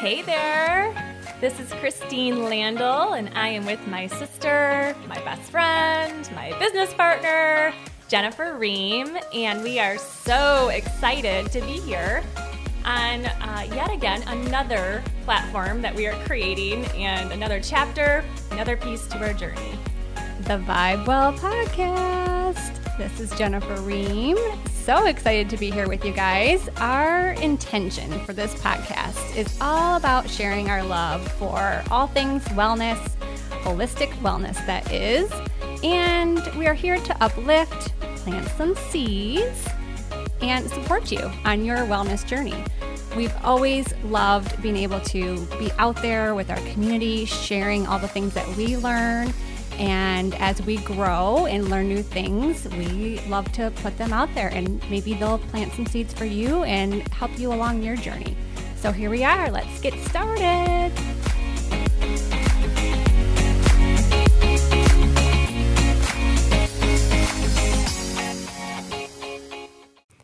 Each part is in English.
Hey there, this is Christine Landl, and I am with my sister, my best friend, my business partner, Jennifer Ream, and we are so excited to be here on yet again another platform that we are creating and another chapter, another piece to our journey. The Well Podcast. This is Jennifer Ream. So excited to be here with you guys. Our intention for this podcast is all about sharing our love for all things wellness, holistic wellness that is, and we are here to uplift, plant some seeds, and support you on your wellness journey. We've always loved being able to be out there with our community, sharing all the things that we learn. And as we grow and learn new things, we love to put them out there, and maybe they'll plant some seeds for you and help you along your journey. So here we are. Let's get started.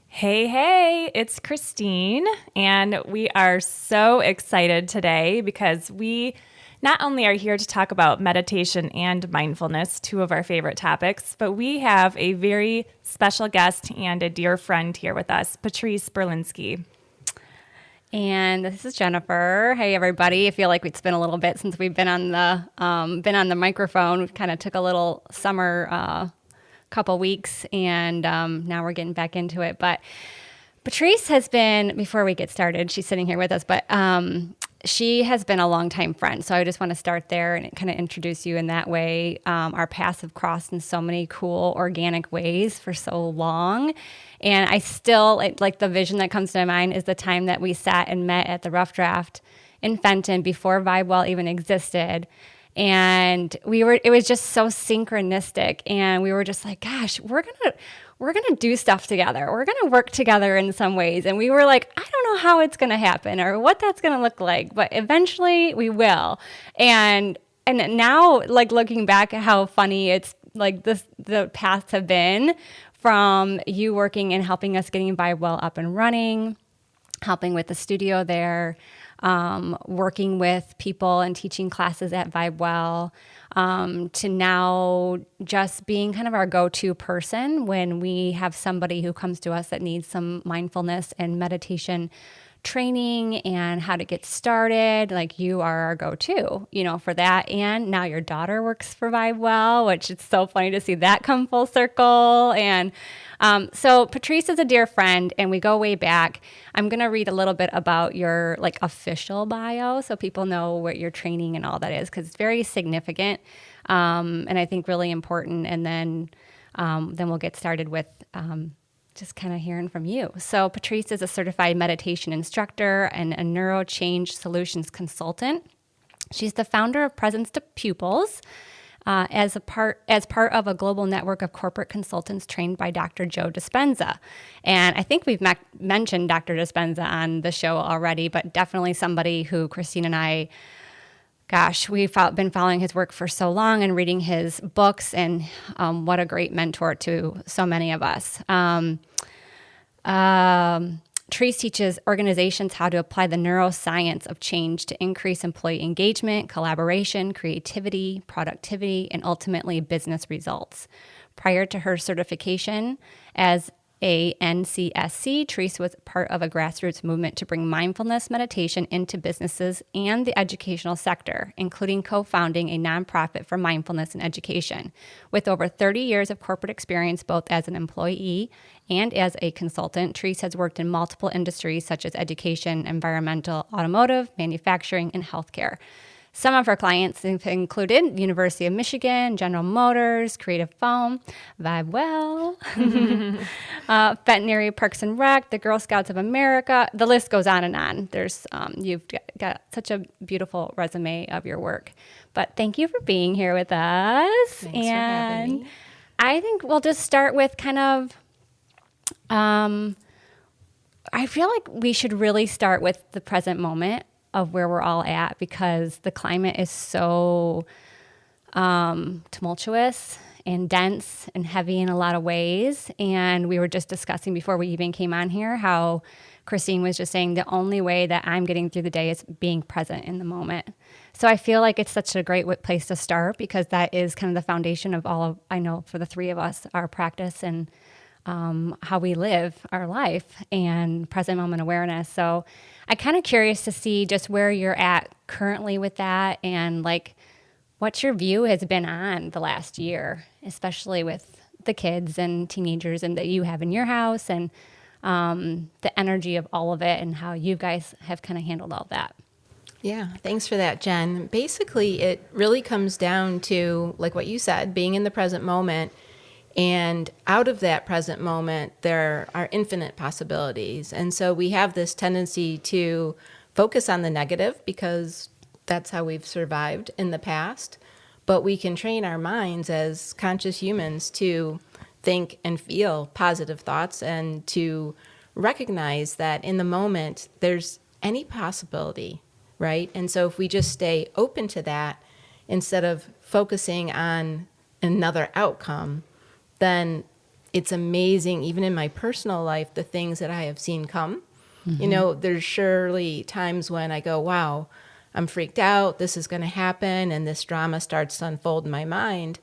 Hey, it's Christine, and we are so excited today because we not only are here to talk about meditation and mindfulness, two of our favorite topics, but we have a very special guest and a dear friend here with us, Patrice Berlinski. And this is Jennifer. Hey, everybody. I feel like it's been a little bit since we've been on the microphone. We kind of took a little summer couple weeks, and now we're getting back into it. But Patrice has been, before we get started, she's sitting here with us, but she has been a longtime friend. So I just want to start there and kind of introduce you in that way. Our paths have crossed in so many cool, organic ways for so long. And I still, like the vision that comes to my mind is the time that we sat and met at the Rough Draft in Fenton before VibeWell even existed. And it was just so synchronistic. And we were just like, gosh, we're going to do stuff together. We're going to work together in some ways. And we were like, I don't know how it's going to happen or what that's going to look like, but eventually we will. And now, like, looking back at how funny it's like the paths have been from you working and helping us getting VibeWell up and running, helping with the studio there, working with people and teaching classes at VibeWell, to now just being kind of our go-to person when we have somebody who comes to us that needs some mindfulness and meditation training and how to get started. Like, you are our go-to, for that. And now your daughter works for VibeWell, which it's so funny to see that come full circle. And so Patrice is a dear friend, and we go way back. I'm going to read a little bit about your official bio so people know what your training and all that is, because it's very significant and I think really important. And then we'll get started with just kind of hearing from you. So Patrice is a certified meditation instructor and a Neurochange Solutions Consultant. She's the founder of Presence to Pupils, as part of a global network of corporate consultants trained by Dr. Joe Dispenza. And I think we've mentioned Dr. Dispenza on the show already, but definitely somebody who Christine and I, we've been following his work for so long and reading his books, and what a great mentor to so many of us. Trice teaches organizations how to apply the neuroscience of change to increase employee engagement, collaboration, creativity, productivity, and ultimately business results. Prior to her certification as a NCSC, Trice was part of a grassroots movement to bring mindfulness meditation into businesses and the educational sector, including co-founding a nonprofit for mindfulness and education. With over 30 years of corporate experience, both as an employee and as a consultant, Trice has worked in multiple industries such as education, environmental, automotive, manufacturing, and healthcare. Some of her clients have included University of Michigan, General Motors, Creative Foam, VibeWell, Veterinary Parks and Rec, the Girl Scouts of America. The list goes on and on. There's you've got such a beautiful resume of your work. But thank you for being here with us. Thanks for having me. I think we'll just start with kind of I feel like we should really start with the present moment of where we're all at, because the climate is so tumultuous and dense and heavy in a lot of ways. And we were just discussing before we even came on here how Christine was just saying the only way that I'm getting through the day is being present in the moment. So I feel like it's such a great place to start, because that is kind of the foundation of all of, I know for the three of us, our practice and how we live our life and present moment awareness. So I'm kind of curious to see just where you're at currently with that, and like what your view has been on the last year, especially with the kids and teenagers and that you have in your house, and the energy of all of it and how you guys have kind of handled all that. Yeah, thanks for that, Jen. Basically, it really comes down to, like what you said, being in the present moment. And out of that present moment, there are infinite possibilities. And so we have this tendency to focus on the negative because that's how we've survived in the past. But we can train our minds as conscious humans to think and feel positive thoughts, and to recognize that in the moment, there's any possibility, right? And so if we just stay open to that, instead of focusing on another outcome, then it's amazing, even in my personal life, the things that I have seen come. Mm-hmm. You know, there's surely times when I go, wow, I'm freaked out, this is going to happen, and this drama starts to unfold in my mind.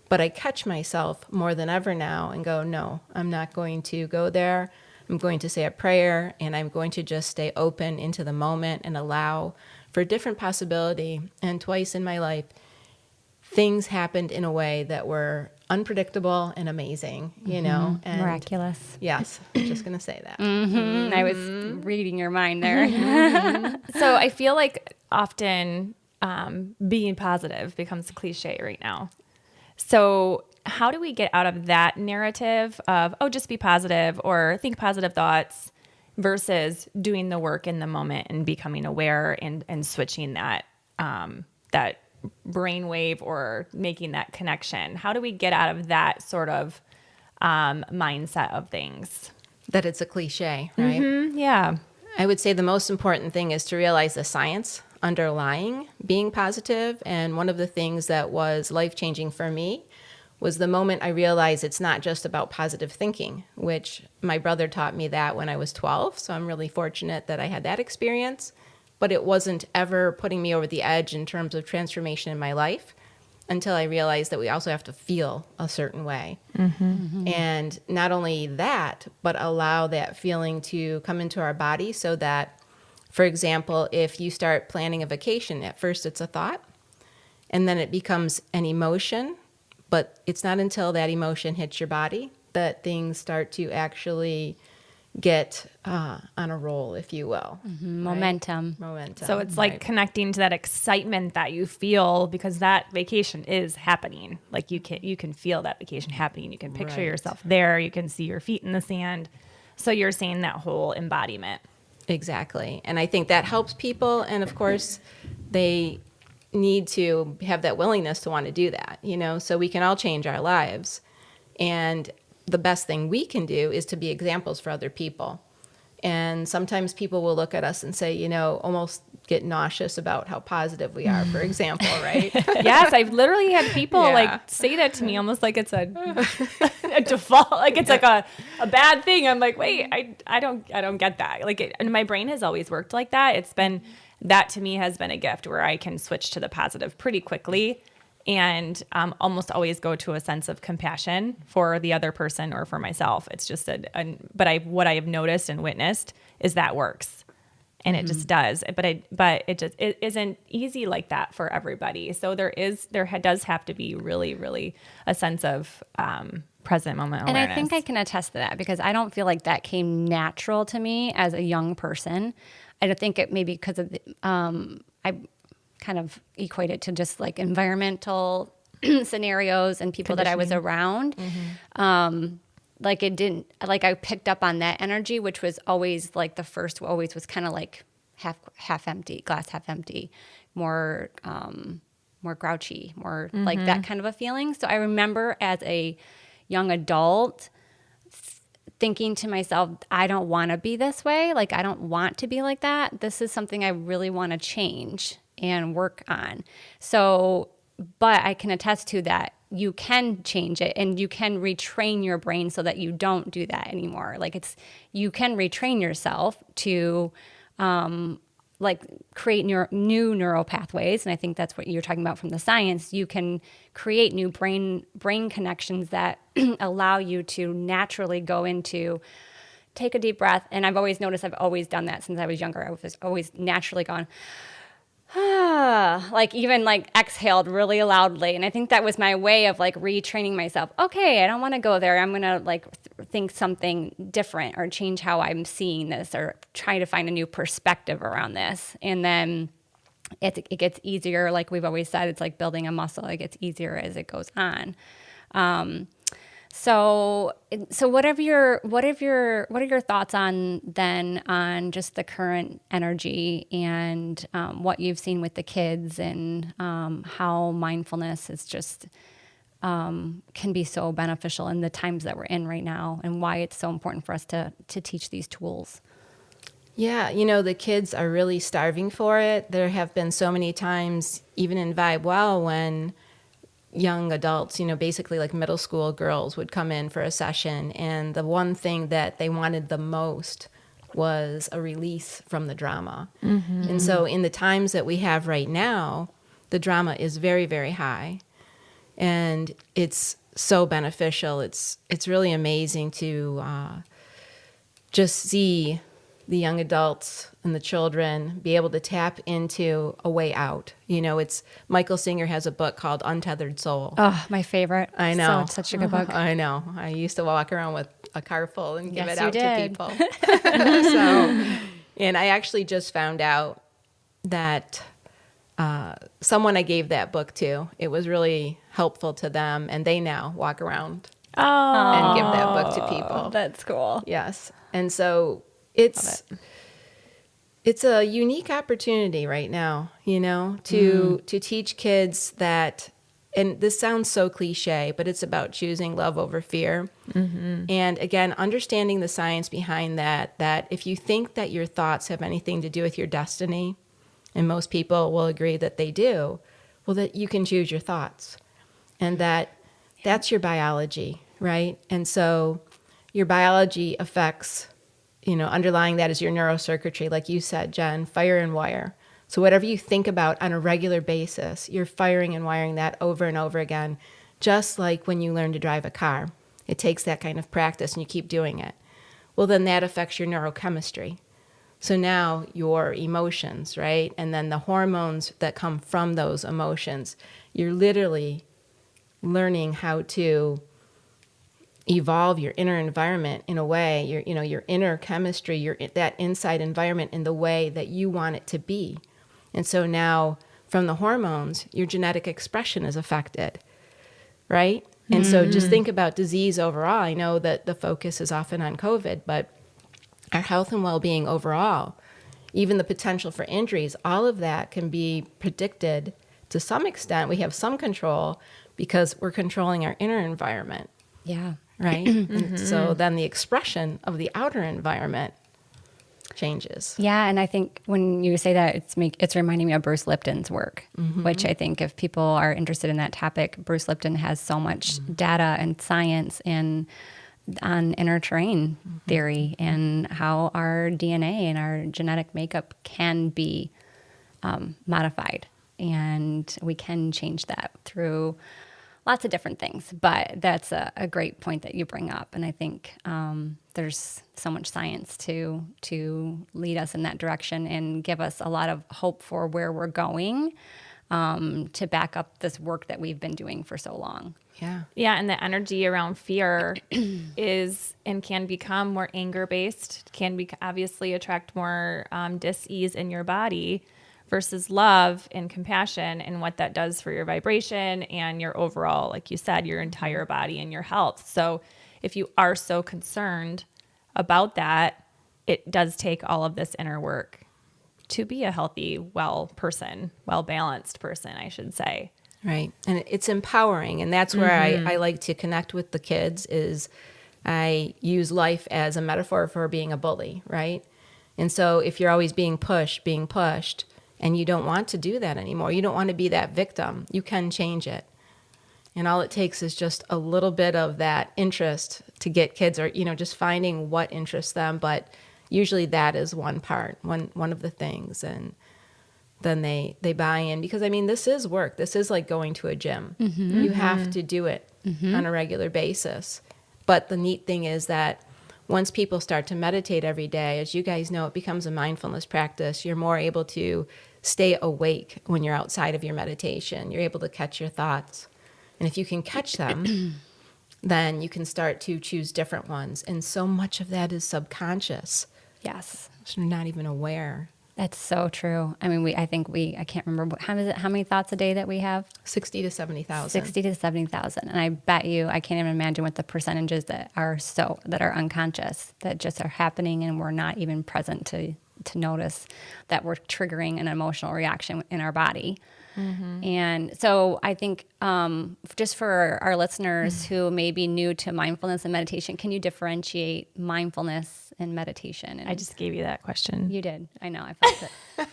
But I catch myself more than ever now and go, no, I'm not going to go there. I'm going to say a prayer, and I'm going to just stay open into the moment and allow for different possibility. And twice in my life, things happened in a way that were unpredictable and amazing, you know. And miraculous. Yes, I'm just going to say that. Mm-hmm. I was reading your mind there. So I feel like often being positive becomes a cliche right now. So how do we get out of that narrative of, oh, just be positive or think positive thoughts, versus doing the work in the moment and becoming aware and switching that that brainwave or making that connection? How do we get out of that sort of mindset of things? That it's a cliche, right? Mm-hmm, yeah. I would say the most important thing is to realize the science underlying being positive. And one of the things that was life-changing for me was the moment I realized it's not just about positive thinking, which my brother taught me that when I was 12. So I'm really fortunate that I had that experience. But it wasn't ever putting me over the edge in terms of transformation in my life until I realized that we also have to feel a certain way. Mm-hmm. Mm-hmm. And not only that, but allow that feeling to come into our body, so that, for example, if you start planning a vacation, at first it's a thought, and then it becomes an emotion, but it's not until that emotion hits your body that things start to actually get on a roll, if you will. Mm-hmm. Right? Momentum. So it's like connecting to that excitement that you feel because that vacation is happening. Like you can feel that vacation happening. You can picture yourself there. You can see your feet in the sand. So you're saying that whole embodiment. Exactly. And I think that helps people. And of course, they need to have that willingness to want to do that, you know, so we can all change our lives. And the best thing we can do is to be examples for other people. And sometimes people will look at us and say, you know, almost get nauseous about how positive we are, for example, right? Yes, I've literally had people like say that to me almost like it's a default, like it's like a bad thing. I'm like, wait, I don't get that. Like, and my brain has always worked like that. It's been, that to me has been a gift where I can switch to the positive pretty quickly. And almost always go to a sense of compassion for the other person or for myself. It's just what I have noticed and witnessed is that works, and it just does. But it isn't easy like that for everybody. So there does have to be really, really a sense of present moment awareness. And I think I can attest to that, because I don't feel like that came natural to me as a young person. I don't think it maybe because of I kind of equate it to just like environmental scenarios and people that I was around. Mm-hmm. Like it didn't, like I picked up on that energy, which was always like the first always was kind of like half empty, glass half empty, more grouchy, more like that kind of a feeling. So I remember as a young adult thinking to myself, I don't want to be this way. Like, I don't want to be like that. This is something I really want to change and work on. So, but I can attest to that you can change it and you can retrain your brain so that you don't do that anymore. Like you can retrain yourself to like create new neural pathways. And I think that's what you're talking about from the science. You can create new brain connections that allow you to naturally go into, take a deep breath. And I've always noticed, I've always done that since I was younger. I was always naturally gone, like even like exhaled really loudly. And I think that was my way of like retraining myself. Okay, I don't want to go there. I'm going to like think something different or change how I'm seeing this or try to find a new perspective around this. And then it gets easier. Like we've always said, it's like building a muscle. It gets easier as it goes on. So what are your thoughts on just the current energy and what you've seen with the kids and how mindfulness is just can be so beneficial in the times that we're in right now, and why it's so important for us to teach these tools? Yeah, the kids are really starving for it. There have been so many times, even in Vibe Well, when young adults, basically like middle school girls would come in for a session, and the one thing that they wanted the most was a release from the drama. Mm-hmm. And so in the times that we have right now, the drama is very, very high, and it's so beneficial. It's really amazing to just see the young adults and the children be able to tap into a way out. It's Michael Singer has a book called Untethered Soul. Oh, my favorite. I know. So it's such a good book. I know. I used to walk around with a car full and give Yes, it out you to did. people. And I actually just found out that someone I gave that book to, it was really helpful to them, and they now walk around and give that book to people. That's cool. Yes. And so it's a unique opportunity right now, to teach kids that, and this sounds so cliche, but it's about choosing love over fear. Mm-hmm. And again, understanding the science behind that if you think that your thoughts have anything to do with your destiny, and most people will agree that they do, well, that you can choose your thoughts, and that's your biology, right? And so your biology affects, underlying that is your neurocircuitry, like you said, Jen, fire and wire. So whatever you think about on a regular basis, you're firing and wiring that over and over again, just like when you learn to drive a car. It takes that kind of practice and you keep doing it. Well, then that affects your neurochemistry. So now your emotions, right? And then the hormones that come from those emotions, you're literally learning how to evolve your inner environment in a way, your inner chemistry, that inside environment in the way that you want it to be. And so now from the hormones, your genetic expression is affected, right? And so just think about disease overall. I know that the focus is often on COVID, but our health and well-being overall, even the potential for injuries, all of that can be predicted to some extent. We have some control because we're controlling our inner environment. Yeah. Right? And so then the expression of the outer environment changes. Yeah, and I think when you say that, it's reminding me of Bruce Lipton's work, which I think if people are interested in that topic, Bruce Lipton has so much data and science on inner terrain theory and how our DNA and our genetic makeup can be modified, and we can change that through lots of different things. But that's a great point that you bring up. And I think there's so much science to lead us in that direction and give us a lot of hope for where we're going, to back up this work that we've been doing for so long. Yeah. Yeah, and the energy around fear is and can become more anger-based, obviously attract more dis-ease in your body, versus love and compassion, and what that does for your vibration and your overall, like you said, your entire body and your health. So if you are so concerned about that, it does take all of this inner work to be a healthy, well-balanced person, I should say. Right. And it's empowering. And that's where I like to connect with the kids is I use life as a metaphor for being a bully, right? And so if you're always being pushed, and you don't want to do that anymore, you don't want to be that victim, you can change it. And all it takes is just a little bit of that interest to get kids, or, just finding what interests them. But usually that is one of the things. And then they buy in, because this is work. This is like going to a gym. You have to do it on a regular basis. But the neat thing is that once people start to meditate every day, as you guys know, it becomes a mindfulness practice. You're more able to stay awake when you're outside of your meditation. You're able to catch your thoughts. And if you can catch them, then you can start to choose different ones. And so much of that is subconscious. Yes. So you're not even aware. That's so true. I can't remember, how many thoughts a day that we have? 60 to 70,000. 60 to 70,000. And I bet you, I can't even imagine what the percentages that are unconscious, that just are happening and we're not even present to notice that we're triggering an emotional reaction in our body. And so I think just for our listeners who may be new to mindfulness and meditation, can you differentiate mindfulness and meditation? And I just gave you that question. you did. I know. I felt it.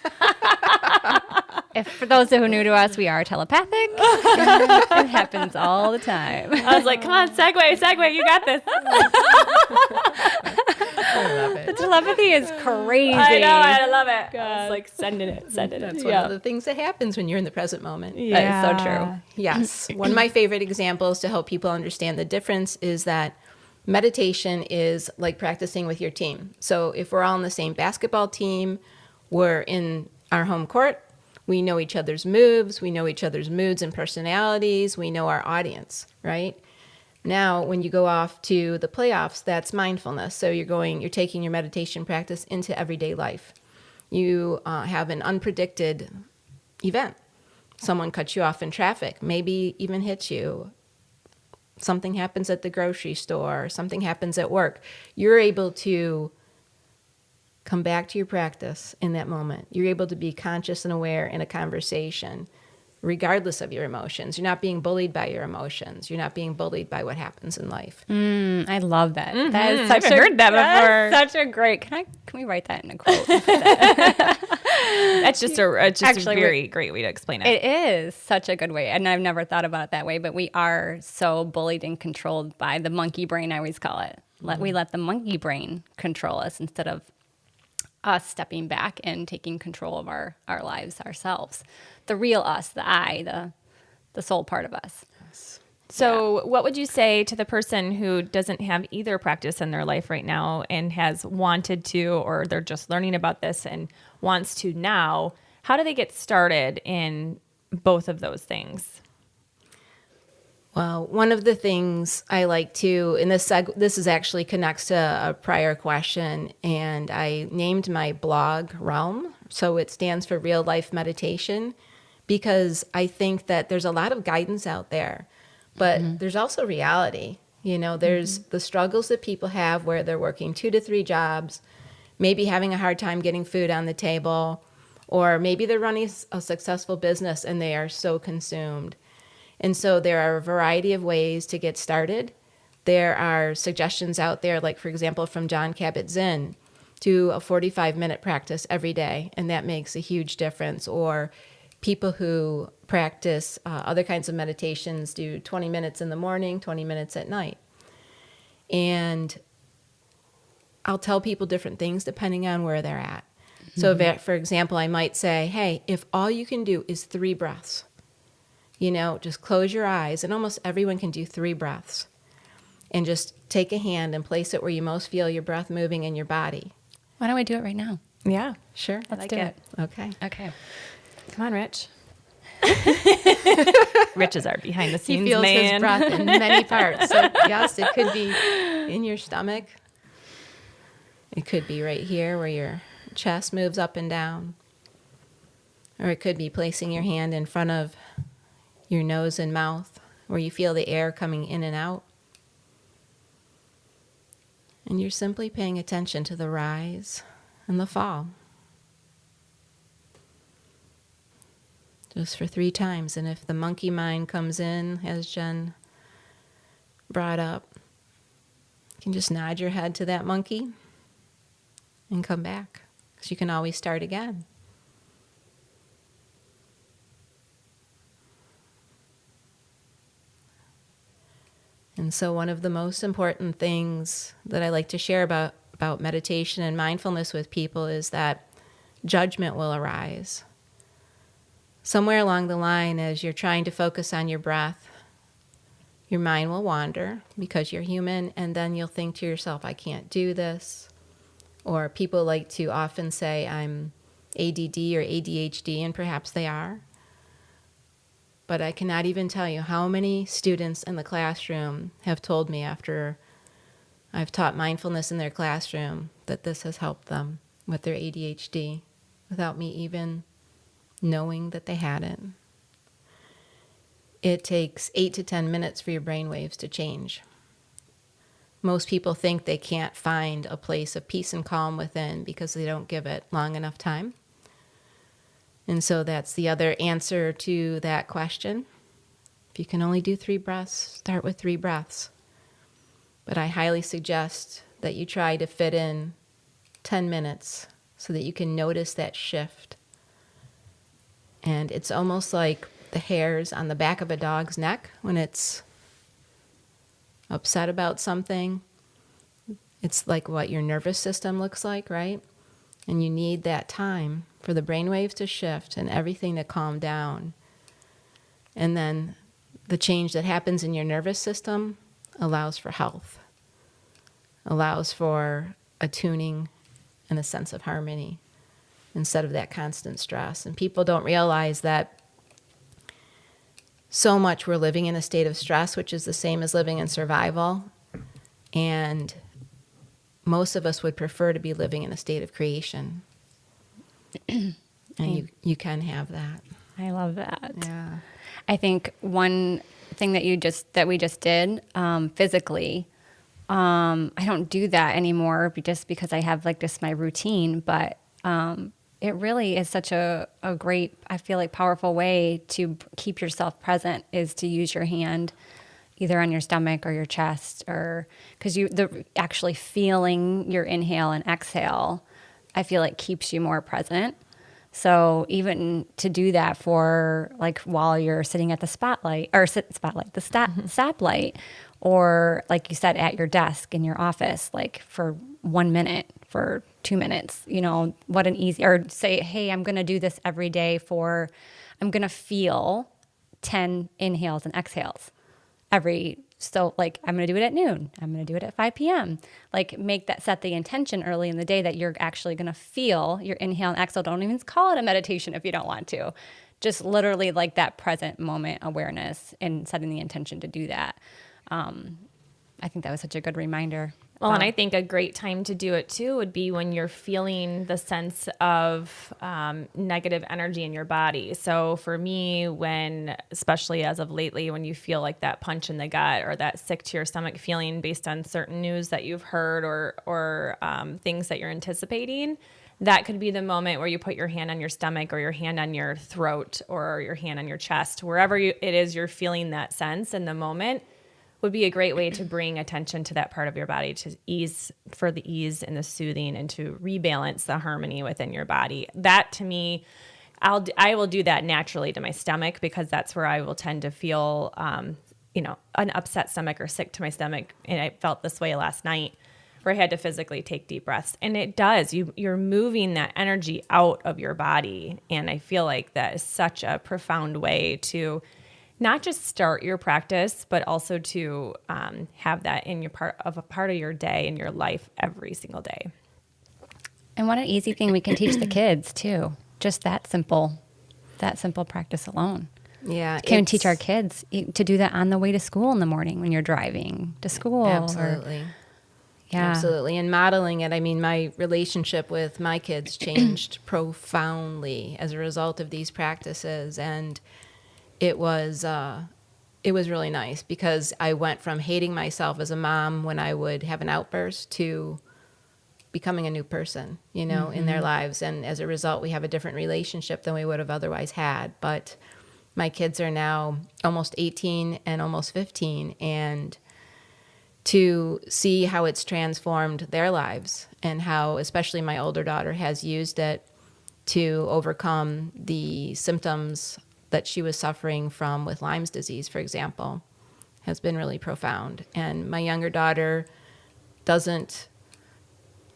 For those who are new to us, we are telepathic. It happens all the time. I was like, come on, segue, you got this. I love it. The telepathy is crazy. I know, I love it. I was like, sending it. That's one of the things that happens when you're in the present moment. That is so true. Yes. One of my favorite examples to help people understand the difference is that meditation is like practicing with your team. So if we're all on the same basketball team, we're in our home court, we know each other's moves, we know each other's moods and personalities, we know our audience, right? Now, when you go off to the playoffs, that's mindfulness. So you're taking your meditation practice into everyday life. You have an unpredicted event. Someone cuts you off in traffic, maybe even hits you. Something happens at the grocery store, something happens at work. You're able to come back to your practice in that moment. You're able to be conscious and aware in a conversation, regardless of your emotions. You're not being bullied by your emotions. You're not being bullied by what happens in life. I love that. Mm-hmm. That is I've heard that before. That's such a great. Can we write that in a quote? That's just a very great way to explain it. It is such a good way, and I've never thought about it that way. But we are so bullied and controlled by the monkey brain. I always call it. We let the monkey brain control us instead of us stepping back and taking control of our lives ourselves. The real us, the I, the soul part of us. So what would you say to the person who doesn't have either practice in their life right now and has wanted to, or they're just learning about this and wants to now? How do they get started in both of those things? Well, one of the things I like to, and this is actually connects to a prior question, and I named my blog Realm. So it stands for Real Life Meditation, because I think that there's a lot of guidance out there, but there's also reality. There's the struggles that people have where they're working 2 to 3 jobs, maybe having a hard time getting food on the table, or maybe they're running a successful business and they are so consumed. And so there are a variety of ways to get started. There are suggestions out there, like, for example, from John Kabat-Zinn, do a 45-minute practice every day, and that makes a huge difference. Or people who practice other kinds of meditations do 20 minutes in the morning, 20 minutes at night. And I'll tell people different things depending on where they're at. So, for example, I might say, hey, if all you can do is 3 breaths, just close your eyes, and almost everyone can do 3 breaths. And just take a hand and place it where you most feel your breath moving in your body. Why don't we do it right now? Yeah, Sure. Let's like do it. it. Okay. Okay. Come on, Rich. Rich is our behind the He scenes feels man. his breath in many parts. So, yes, it could be in your stomach. It could be right here where your chest moves up and down. Or it could be placing your hand in front of your nose and mouth where you feel the air coming in and out. And you're simply paying attention to the rise and the fall. Just for 3 times. And if the monkey mind comes in, as Jen brought up, you can just nod your head to that monkey and come back. Because you can always start again. And so one of the most important things that I like to share about meditation and mindfulness with people is that judgment will arise. Somewhere along the line, as you're trying to focus on your breath, your mind will wander because you're human, and then you'll think to yourself, I can't do this. Or people like to often say, I'm ADD or ADHD, and perhaps they are. But I cannot even tell you how many students in the classroom have told me after I've taught mindfulness in their classroom that this has helped them with their ADHD without me even knowing that they had it. It takes 8 to 10 minutes for your brain waves to change. Most people think they can't find a place of peace and calm within because they don't give it long enough time. And so that's the other answer to that question. If you can only do 3 breaths, start with 3 breaths. But I highly suggest that you try to fit in 10 minutes so that you can notice that shift. And it's almost like the hairs on the back of a dog's neck when it's upset about something. It's like what your nervous system looks like, right? And you need that time for the brainwaves to shift and everything to calm down. And then the change that happens in your nervous system allows for health, allows for a tuning and a sense of harmony instead of that constant stress. And people don't realize that so much we're living in a state of stress, which is the same as living in survival. And most of us would prefer to be living in a state of creation. And you can have that. I love that. Yeah. I think one thing that we just did physically, I don't do that anymore just because I have like just my routine, but it really is such a great, I feel like, powerful way to keep yourself present is to use your hand either on your stomach or your chest, or because the actually feeling your inhale and exhale, I feel like keeps you more present. So even to do that for like while you're sitting at the stoplight, or like you said, at your desk in your office, like for 1 minute, for 2 minutes, what an easy, or say, hey, I'm going to do this every day I'm going to feel 10 inhales and exhales so like I'm going to do it at noon. I'm going to do it at 5 p.m. Like set the intention early in the day that you're actually going to feel your inhale and exhale. Don't even call it a meditation if you don't want to. Just literally like that present moment awareness and setting the intention to do that. I think that was such a good reminder. Well, and I think a great time to do it too would be when you're feeling the sense of negative energy in your body. So for me, especially as of lately, when you feel like that punch in the gut or that sick to your stomach feeling based on certain news that you've heard or things that you're anticipating, that could be the moment where you put your hand on your stomach or your hand on your throat or your hand on your chest, wherever it is you're feeling that sense in the moment. Would be a great way to bring attention to that part of your body to ease and the soothing and to rebalance the harmony within your body. That to me, I will do that naturally to my stomach because that's where I will tend to feel, an upset stomach or sick to my stomach. And I felt this way last night where I had to physically take deep breaths. And it does. You're moving that energy out of your body. And I feel like that is such a profound way to not just start your practice, but also to have that in part of your day in your life every single day. And what an easy thing we can teach the kids too. Just that simple practice alone. Yeah. Can teach our kids to do that on the way to school in the morning when you're driving to school. Absolutely. Yeah. Absolutely. And modeling it, I mean, my relationship with my kids changed profoundly as a result of these practices. And it was really nice because I went from hating myself as a mom when I would have an outburst to becoming a new person, in their lives. And as a result, we have a different relationship than we would have otherwise had. But my kids are now almost 18 and almost 15. And to see how it's transformed their lives and how especially my older daughter has used it to overcome the symptoms that she was suffering from with Lyme's disease, for example, has been really profound. And my younger daughter doesn't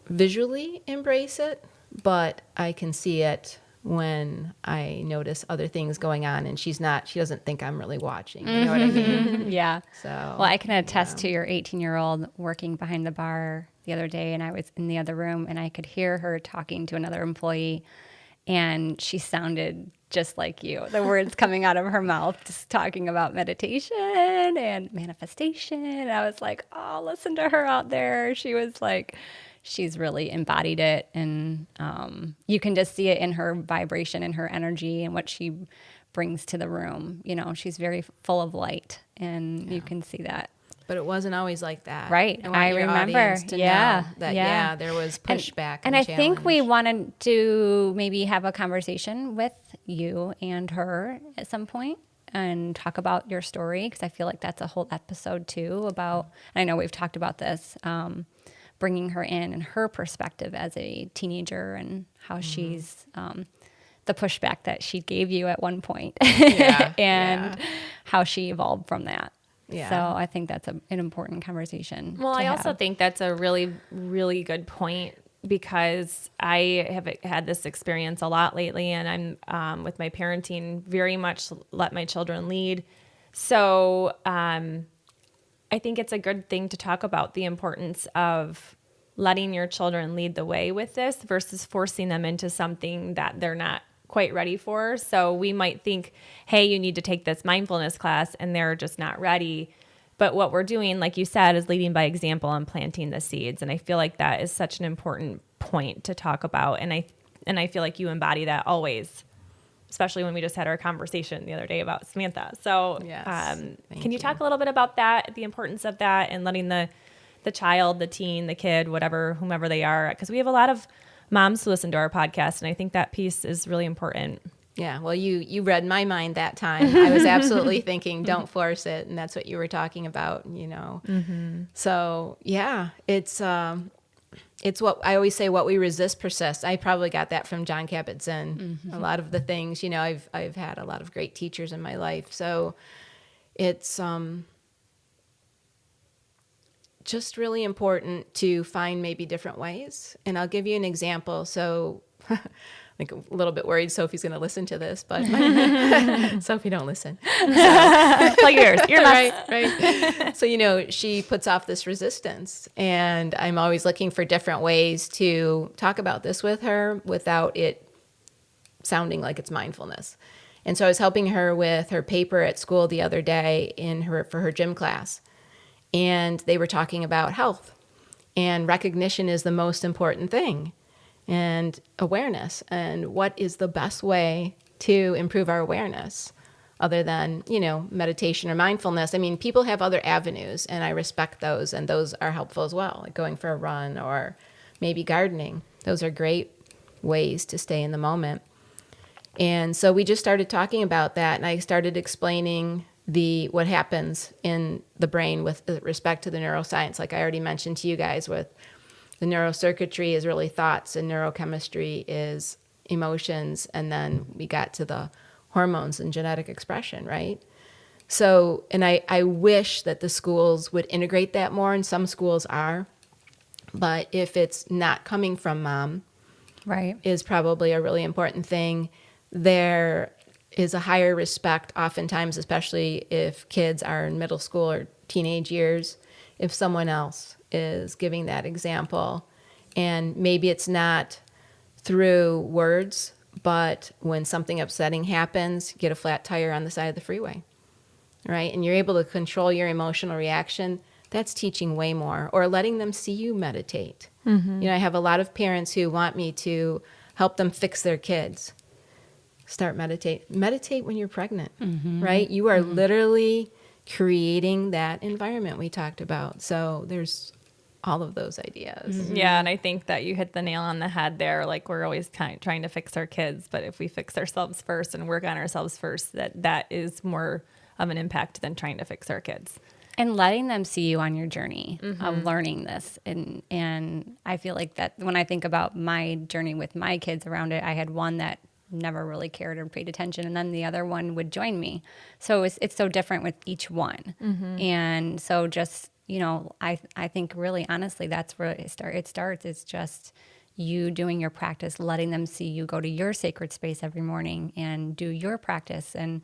visually embrace it, but I can see it when I notice other things going on and she doesn't think I'm really watching. You know what I mean? Yeah. So, well, I can attest to your 18-year-old working behind the bar the other day, and I was in the other room and I could hear her talking to another employee, and she sounded just like you. The words coming out of her mouth, just talking about meditation and manifestation. And I was like, oh, listen to her out there. She was like, she's really embodied it. And you can just see it in her vibration and her energy and what she brings to the room. You know, she's very full of light, and you can see that. But it wasn't always like that. Right. I remember. To know that, there was pushback and I think we wanted to maybe have a conversation with you and her at some point and talk about your story, because I feel like that's a whole episode too about, and I know we've talked about this, bringing her in and her perspective as a teenager and how she's, the pushback that she gave you at one point and how she evolved from that. Yeah. So I think that's an important conversation. Well, I also think that's a really, really good point, because I have had this experience a lot lately, and I'm with my parenting very much let my children lead. So I think it's a good thing to talk about the importance of letting your children lead the way with this versus forcing them into something that they're not quite ready for. So we might think, hey, you need to take this mindfulness class, and they're just not ready. But what we're doing, like you said, is leading by example and planting the seeds. And I feel like that is such an important point to talk about. And I feel like you embody that always, especially when we just had our conversation the other day about Samantha. So can you talk a little bit about that, the importance of that, and letting the child, the teen, the kid, whatever, whomever they are, because we have a lot of moms who listen to our podcast, and I think that piece is really important. Yeah, well, you read my mind that time. I was absolutely thinking, don't force it, and that's what you were talking about, you know. Mm-hmm. So, yeah, it's what I always say, what we resist persists. I probably got that from John Kabat-Zinn. Mm-hmm. A lot of the things, you know, I've had a lot of great teachers in my life. So it's just really important to find maybe different ways. And I'll give you an example. So I'm a little bit worried Sophie's going to listen to this, but Sophie, don't listen. Like yours. You're right. So, you know, she puts off this resistance, and I'm always looking for different ways to talk about this with her without it sounding like it's mindfulness. And so I was helping her with her paper at school the other day for her gym class. And they were talking about health, and recognition is the most important thing, and awareness, and what is the best way to improve our awareness other than, you know, meditation or mindfulness. I mean, people have other avenues, and I respect those, and those are helpful as well, like going for a run or maybe gardening. Those are great ways to stay in the moment. And so we just started talking about that, and I started explaining what happens in the brain with respect to the neuroscience. Like I already mentioned to you guys, with the neurocircuitry is really thoughts, and neurochemistry is emotions, and then we got to the hormones and genetic expression, right? So, and I wish that the schools would integrate that more, and some schools are, but if it's not coming from mom, right, is probably a really important thing. There is a higher respect oftentimes, especially if kids are in middle school or teenage years, if someone else is giving that example. And maybe it's not through words, but when something upsetting happens, get a flat tire on the side of the freeway, right? And you're able to control your emotional reaction. That's teaching way more. Or letting them see you meditate. Mm-hmm. You know, I have a lot of parents who want me to help them fix their kids. Start meditate when you're pregnant, right? You are literally creating that environment we talked about. So there's all of those ideas. Mm-hmm. Yeah, and I think that you hit the nail on the head there. Like, we're always trying to fix our kids, but if we fix ourselves first and work on ourselves first, that is more of an impact than trying to fix our kids. And letting them see you on your journey of learning this. And I feel like that when I think about my journey with my kids around it, I had one that never really cared or paid attention. And then the other one would join me. So it's so different with each one. And so just, I think really honestly, that's where it starts. It's just you doing your practice, letting them see you go to your sacred space every morning and do your practice and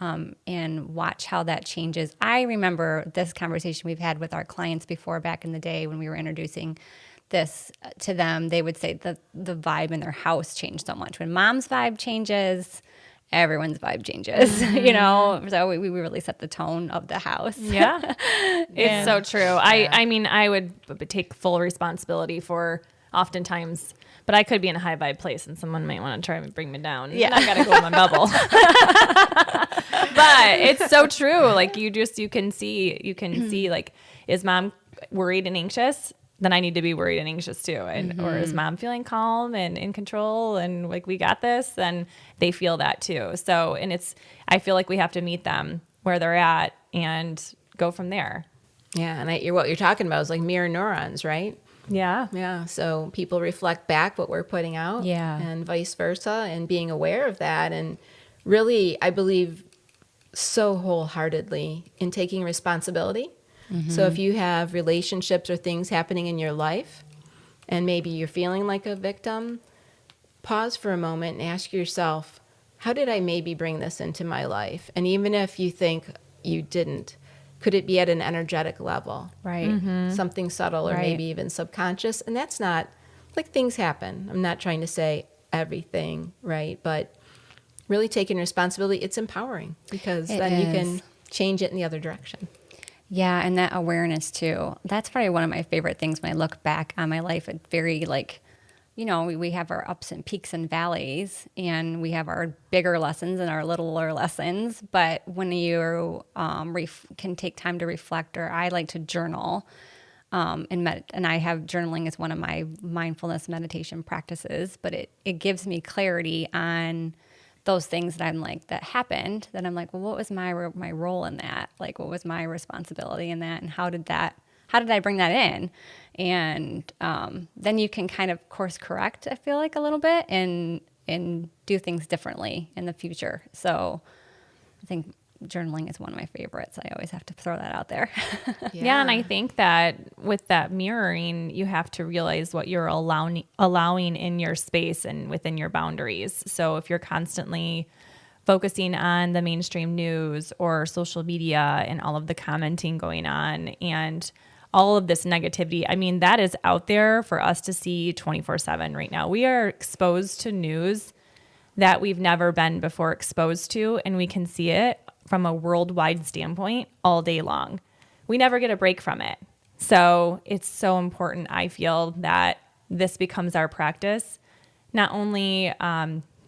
watch how that changes. I remember this conversation we've had with our clients before back in the day when we were introducing this to them. They would say that the vibe in their house changed so much. When mom's vibe changes, everyone's vibe changes, So we really set the tone of the house. Yeah. It's so true. I mean, I would take full responsibility for oftentimes, but I could be in a high vibe place and someone might want to try and bring me down. Yeah. And I got to go in my bubble. But it's so true. Like you can see like, is mom worried and anxious? Then I need to be worried and anxious too. And, or is mom feeling calm and in control and like, we got this? Then they feel that too. So, and I feel like we have to meet them where they're at and go from there. Yeah. And what you're talking about is like mirror neurons, right? Yeah. Yeah. So people reflect back what we're putting out, and vice versa, and being aware of that. And really, I believe so wholeheartedly in taking responsibility. So if you have relationships or things happening in your life and maybe you're feeling like a victim, pause for a moment and ask yourself, how did I maybe bring this into my life? And even if you think you didn't, could it be at an energetic level? Right. Something subtle or maybe even subconscious. And that's not, like, things happen. I'm not trying to say everything, right? But really taking responsibility, it's empowering because then you can change it in the other direction. Yeah, and that awareness too. That's probably one of my favorite things when I look back on my life. It's very like, we have our ups and peaks and valleys, and we have our bigger lessons and our littler lessons. But when you can take time to reflect, or I like to journal, and I have journaling as one of my mindfulness meditation practices. But it gives me clarity on those things that I'm like, that happened, that I'm like, well, what was my role in that? Like, what was my responsibility in that? And how did I bring that in? And then you can kind of course correct, I feel like, a little bit and do things differently in the future. So I think journaling is one of my favorites. I always have to throw that out there. Yeah. And I think that with that mirroring, you have to realize what you're allowing in your space and within your boundaries. So if you're constantly focusing on the mainstream news or social media and all of the commenting going on and all of this negativity, I mean, that is out there for us to see 24/7 right now. We are exposed to news that we've never been before exposed to, and we can see it from a worldwide standpoint all day long. We never get a break from it. So it's so important, I feel, that this becomes our practice, not only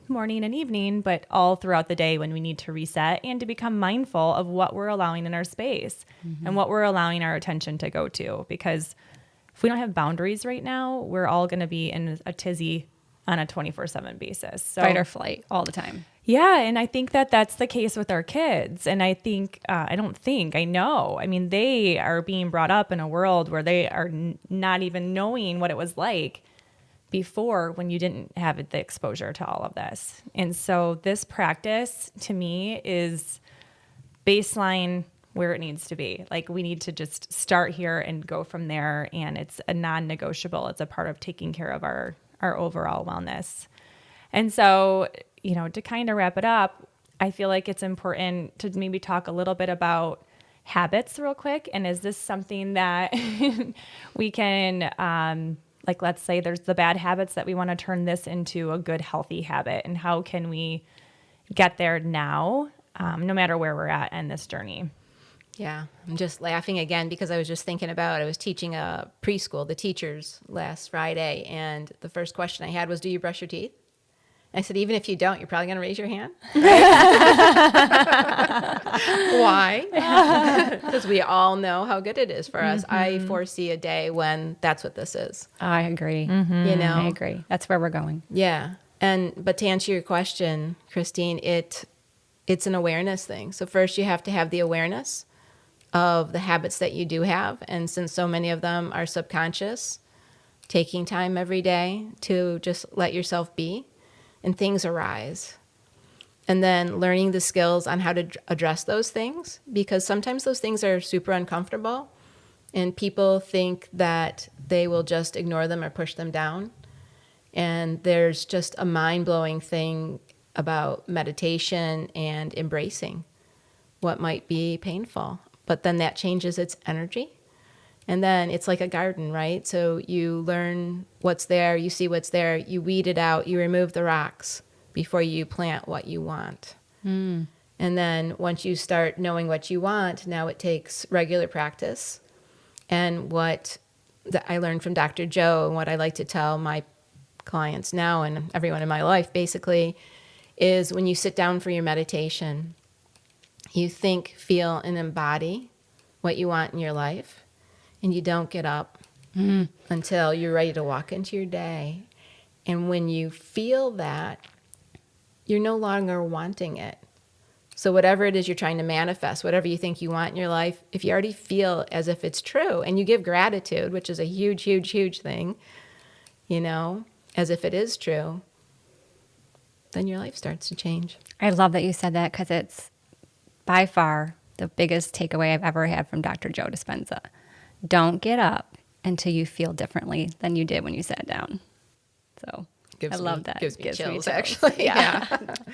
morning and evening, but all throughout the day when we need to reset and to become mindful of what we're allowing in our space and what we're allowing our attention to go to. Because if we don't have boundaries right now, we're all going to be in a tizzy on a 24/7 basis. So, fight or flight all the time. Yeah. And I think that that's the case with our kids. And I think, I know. I mean, they are being brought up in a world where they are not even knowing what it was like before, when you didn't have the exposure to all of this. And so this practice to me is baseline where it needs to be. Like, we need to just start here and go from there. And it's a non-negotiable. It's a part of taking care of our overall wellness. And so, to kind of wrap it up, I feel like it's important to maybe talk a little bit about habits real quick. And is this something that we can, like, let's say there's the bad habits that we want to turn this into a good, healthy habit. And how can we get there now, no matter where we're at in this journey? Yeah, I'm just laughing again because I was just thinking about, I was teaching a preschool, the teachers, last Friday, and the first question I had was, do you brush your teeth? I said, even if you don't, you're probably going to raise your hand. Why? Because we all know how good it is for us. I foresee a day when that's what this is. I agree. I agree. That's where we're going. Yeah. But to answer your question, Christine, it's an awareness thing. So first you have to have the awareness of the habits that you do have. And since so many of them are subconscious, taking time every day to just let yourself be. and things arise. And then learning the skills on how to address those things, because sometimes those things are super uncomfortable and people think that they will just ignore them or push them down. And there's just a mind-blowing thing about meditation and embracing what might be painful. But then that changes its energy. And then it's like a garden, right? So you learn what's there, you see what's there, you weed it out, you remove the rocks before you plant what you want. And then once you start knowing what you want, now it takes regular practice. And what I learned from Dr. Joe, and what I like to tell my clients now and everyone in my life basically, is when you sit down for your meditation, you think, feel, and embody what you want in your life. And you don't get up until you're ready to walk into your day. And when you feel that, you're no longer wanting it. So whatever it is you're trying to manifest, whatever you think you want in your life, if you already feel as if it's true and you give gratitude, which is a huge, huge, huge thing, you know, as if it is true, then your life starts to change. I love that you said that, because it's by far the biggest takeaway I've ever had from Dr. Joe Dispenza. Don't get up until you feel differently than you did when you sat down. So I love that. Gives me chills, actually. Yeah.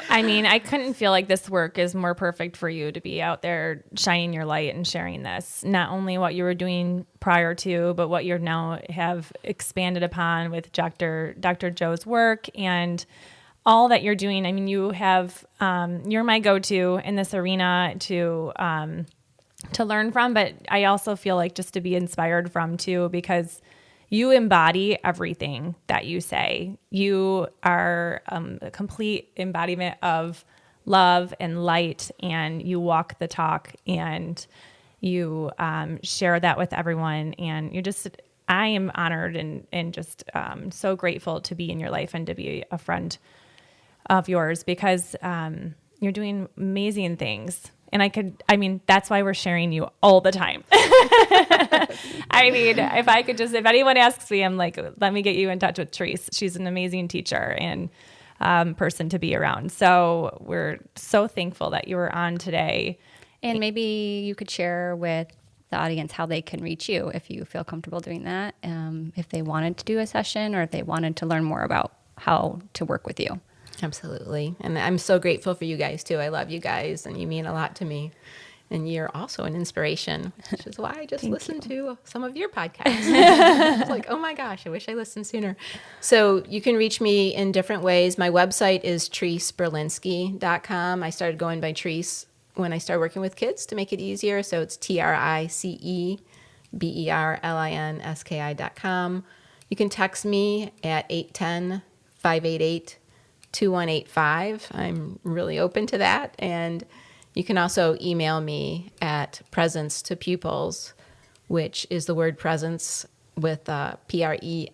I mean, I couldn't feel like this work is more perfect for you to be out there shining your light and sharing this. Not only what you were doing prior to, but what you're now have expanded upon with Dr. Joe's work and all that you're doing. I mean, you have, you're my go-to in this arena to learn from, but I also feel like just to be inspired from too, because you embody everything that you say. You are a complete embodiment of love and light, and you walk the talk, and you share that with everyone. And you're just, I am honored and just so grateful to be in your life and to be a friend of yours, because you're doing amazing things. And that's why we're sharing you all the time. I mean, if anyone asks me, I'm like, let me get you in touch with Trice. She's an amazing teacher and person to be around. So we're so thankful that you were on today. And maybe you could share with the audience how they can reach you if you feel comfortable doing that, if they wanted to do a session or if they wanted to learn more about how to work with you. Absolutely. And I'm so grateful for you guys too. I love you guys and you mean a lot to me. And you're also an inspiration, which is why I just listened to some of your podcasts. I was like, oh my gosh, I wish I listened sooner. So you can reach me in different ways. My website is triceberlinski.com. I started going by Trice when I started working with kids to make it easier. So it's TriceBerlinski.com. You can text me at 810-588-2185. I'm really open to that. And you can also email me at presence to pupils, which is the word presence with PRENCENCE.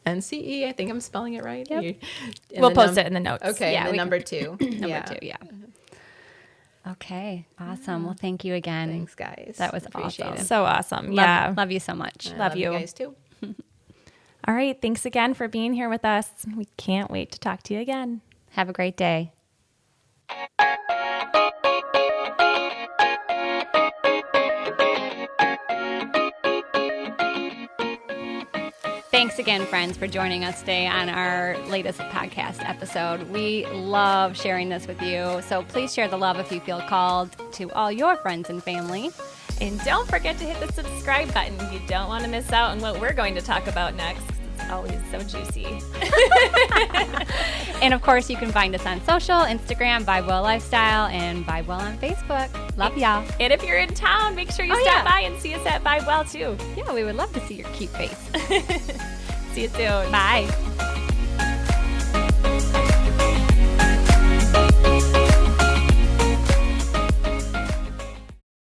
I think I'm spelling it right. Yep. We'll post it in the notes. Okay, yeah, and the number 2. Number 2, yeah. Okay, awesome. Well, thank you again. Thanks, guys. That was Appreciate awesome. it. So awesome. Love you so much. Love you. guys too. All right. Thanks again for being here with us. We can't wait to talk to you again. Have a great day. Thanks again, friends, for joining us today on our latest podcast episode. We love sharing this with you, so please share the love if you feel called to all your friends and family. And don't forget to hit the subscribe button. You don't want to miss out on what we're going to talk about next. It's always so juicy. And of course, you can find us on social, Instagram, Vibe Well Lifestyle, and Vibe Well on Facebook. Love y'all. And if you're in town, make sure you stop by and see us at Vibe Well too. Yeah, we would love to see your cute face. See you soon. Bye.